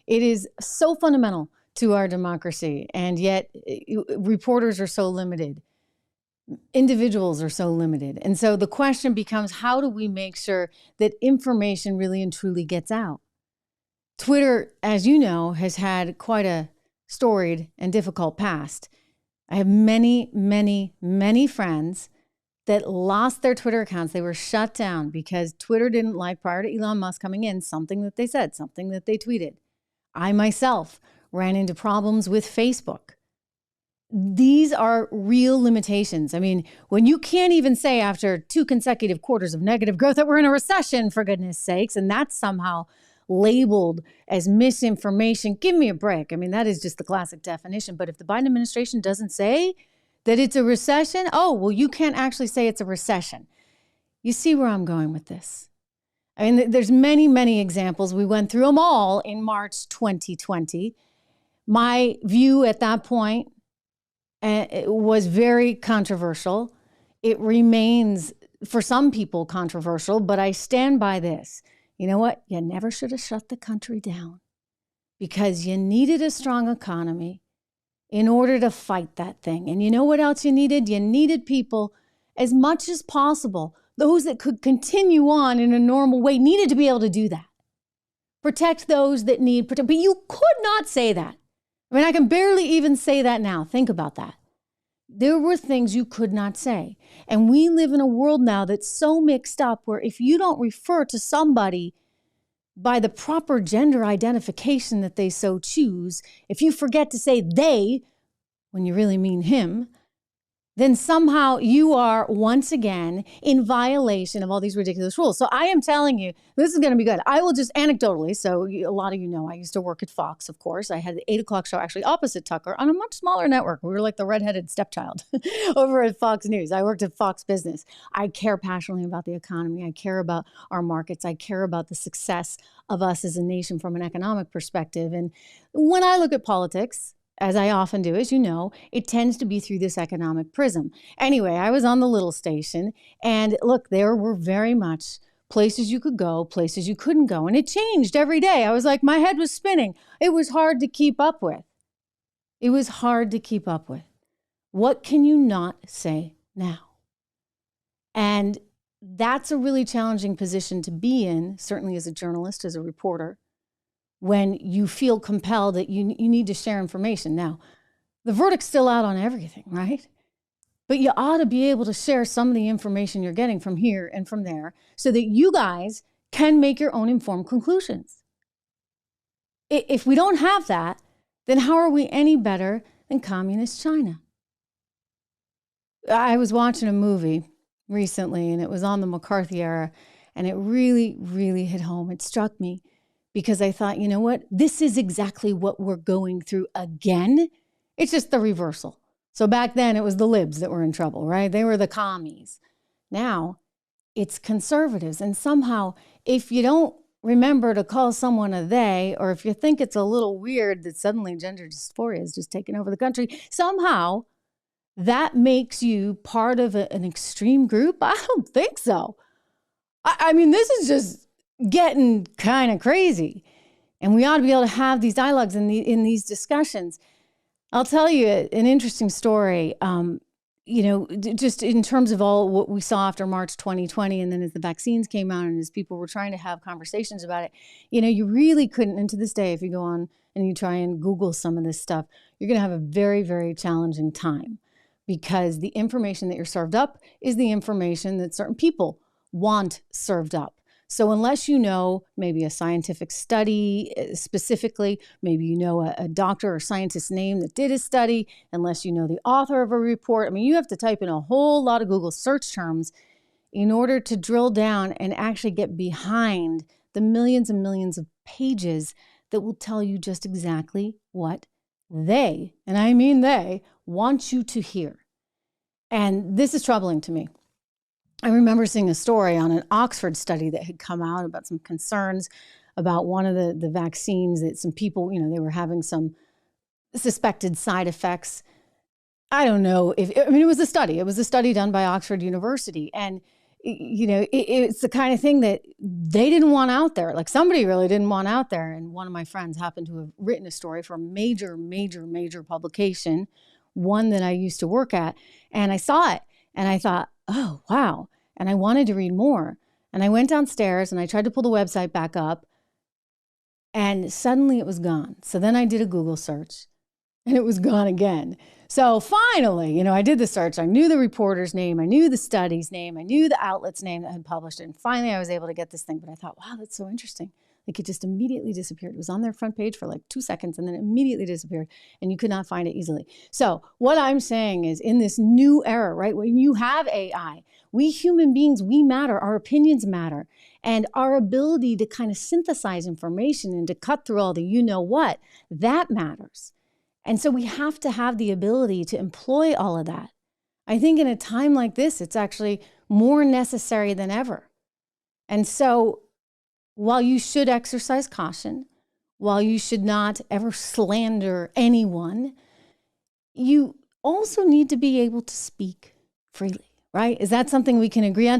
It is so fundamental to our democracy, and yet reporters are so limited. Individuals are so limited. And so the question becomes, how do we make sure that information really and truly gets out? Twitter, as you know, has had quite a storied and difficult past. I have many, many, many friends that lost their Twitter accounts. They were shut down because Twitter didn't like, prior to Elon Musk coming in, something that they said, something that they tweeted. I myself ran into problems with Facebook. These are real limitations. I mean, when you can't even say after 2 consecutive quarters of negative growth that we're in a recession, for goodness sakes, and that's somehow labeled as misinformation, give me a break. I mean, that is just the classic definition. But if the Biden administration doesn't say that it's a recession, oh, well, you can't actually say it's a recession. You see where I'm going with this. I mean, there's many, many examples. We went through them all in March 2020. My view at that point it was very controversial. It remains, for some people, controversial, but I stand by this. You know what? You never should have shut the country down because you needed a strong economy in order to fight that thing. And you know what else you needed? You needed people, as much as possible, those that could continue on in a normal way, needed to be able to do that. Protect those that need protection. But you could not say that. I mean, I can barely even say that now. Think about that. There were things you could not say. And we live in a world now that's so mixed up where if you don't refer to somebody by the proper gender identification that they so choose, if you forget to say they when you really mean him, then somehow you are once again in violation of all these ridiculous rules. So I am telling you, this is going to be good. I will just anecdotally, so a lot of you know, I used to work at Fox, of course. I had the 8 o'clock show actually opposite Tucker on a much smaller network. We were like the redheaded stepchild over at Fox News. I worked at Fox Business. I care passionately about the economy. I care about our markets. I care about the success of us as a nation from an economic perspective. And when I look at politics, as I often do, as you know, it tends to be through this economic prism. Anyway, I was on the little station, and look, there were very much places you could go, places you couldn't go, and it changed every day. I was like, my head was spinning. It was hard to keep up with. It was hard to keep up with. What can you not say now? And that's a really challenging position to be in, certainly as a journalist, as a reporter, when you feel compelled that you need to share information. Now, the verdict's still out on everything, right? But you ought to be able to share some of the information you're getting from here and from there so that you guys can make your own informed conclusions. If we don't have that, then how are we any better than communist China? I was watching a movie recently, and it was on the McCarthy era, and it really, really hit home. It struck me. Because I thought, you know what? This is exactly what we're going through again. It's just the reversal. So back then it was the libs that were in trouble, right? They were the commies. Now it's conservatives. And somehow, if you don't remember to call someone a they, or if you think it's a little weird that suddenly gender dysphoria is just taking over the country, somehow that makes you part of an extreme group. I don't think so. I mean, this is just getting kind of crazy. And we ought to be able to have these dialogues in these discussions. I'll tell you an interesting story, just in terms of all what we saw after March 2020, and then as the vaccines came out and as people were trying to have conversations about it, you really couldn't, and to this day, if you go on and you try and Google some of this stuff, you're going to have a very, very challenging time because the information that you're served up is the information that certain people want served up. So unless you know maybe a scientific study specifically, maybe you know a doctor or scientist's name that did a study, unless you know the author of a report, I mean, you have to type in a whole lot of Google search terms in order to drill down and actually get behind the millions and millions of pages that will tell you just exactly what they, and I mean they, want you to hear. And this is troubling to me. I remember seeing a story on an Oxford study that had come out about some concerns about one of the vaccines that some people, they were having some suspected side effects. I don't know it was a study. It was a study done by Oxford University. And it's the kind of thing that they didn't want out there. Like somebody really didn't want out there. And one of my friends happened to have written a story for a major, major, major publication, one that I used to work at. And I saw it and I thought, oh, wow. And I wanted to read more. And I went downstairs and I tried to pull the website back up and suddenly it was gone. So then I did a Google search and it was gone again. So finally, I did the search. I knew the reporter's name. I knew the study's name. I knew the outlet's name that had published it. And finally, I was able to get this thing. But I thought, wow, that's so interesting. Like it just immediately disappeared. It was on their front page for like 2 seconds and then it immediately disappeared and you could not find it easily. So what I'm saying is in this new era, right, when you have AI, we human beings, we matter. Our opinions matter. And our ability to kind of synthesize information and to cut through all the you-know-what, that matters. And so we have to have the ability to employ all of that. I think in a time like this, it's actually more necessary than ever. And so while you should exercise caution, while you should not ever slander anyone, you also need to be able to speak freely, right? Is that something we can agree on?